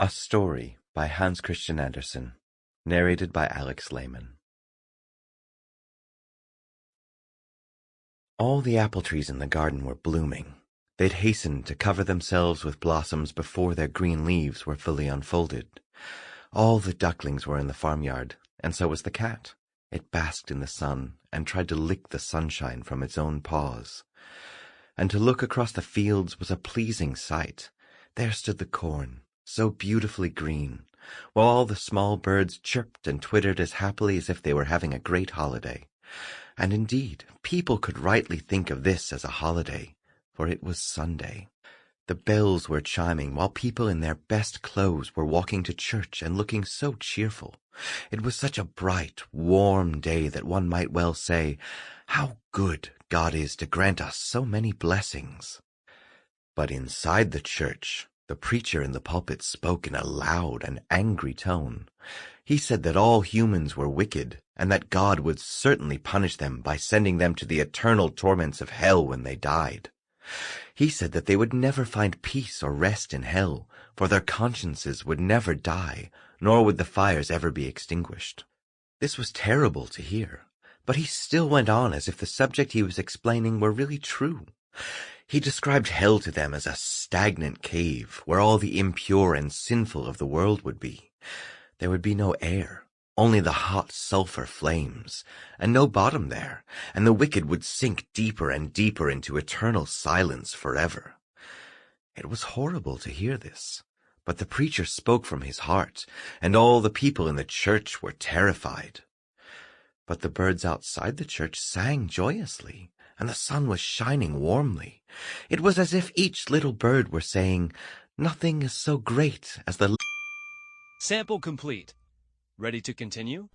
A Story by Christian Andersen, narrated by Lehman. All the apple trees in the garden were blooming. They'd hastened to cover themselves with blossoms before their green leaves were fully unfolded. All the ducklings were in the farmyard, and so was the cat. It basked in the sun and tried to lick the sunshine from its own paws. And to look across the fields was a pleasing sight. There stood the corn, so beautifully green, while all the small birds chirped and twittered as happily as if they were having a great holiday. And indeed, people could rightly think of this as a holiday, for it was Sunday. The bells were chiming while people in their best clothes were walking to church and looking so cheerful. It was such a bright, warm day that one might well say, "How good God is to grant us so many blessings." But inside the church, the preacher in the pulpit spoke in a loud and angry tone. He said that all humans were wicked, and that God would certainly punish them by sending them to the eternal torments of hell when they died. He said that they would never find peace or rest in hell, for their consciences would never die, nor would the fires ever be extinguished. This was terrible to hear, but he still went on as if the subject he was explaining were really true. He described hell to them as a stagnant cave where all the impure and sinful of the world would be. There would be no air, only the hot sulphur flames, and no bottom there, and the wicked would sink deeper and deeper into eternal silence forever. It was horrible to hear this, but the preacher spoke from his heart, and all the people in the church were terrified. But the birds outside the church sang joyously, and the sun was shining warmly. It was as if each little bird were saying, "Nothing is so great as the..." Sample complete. Ready to continue?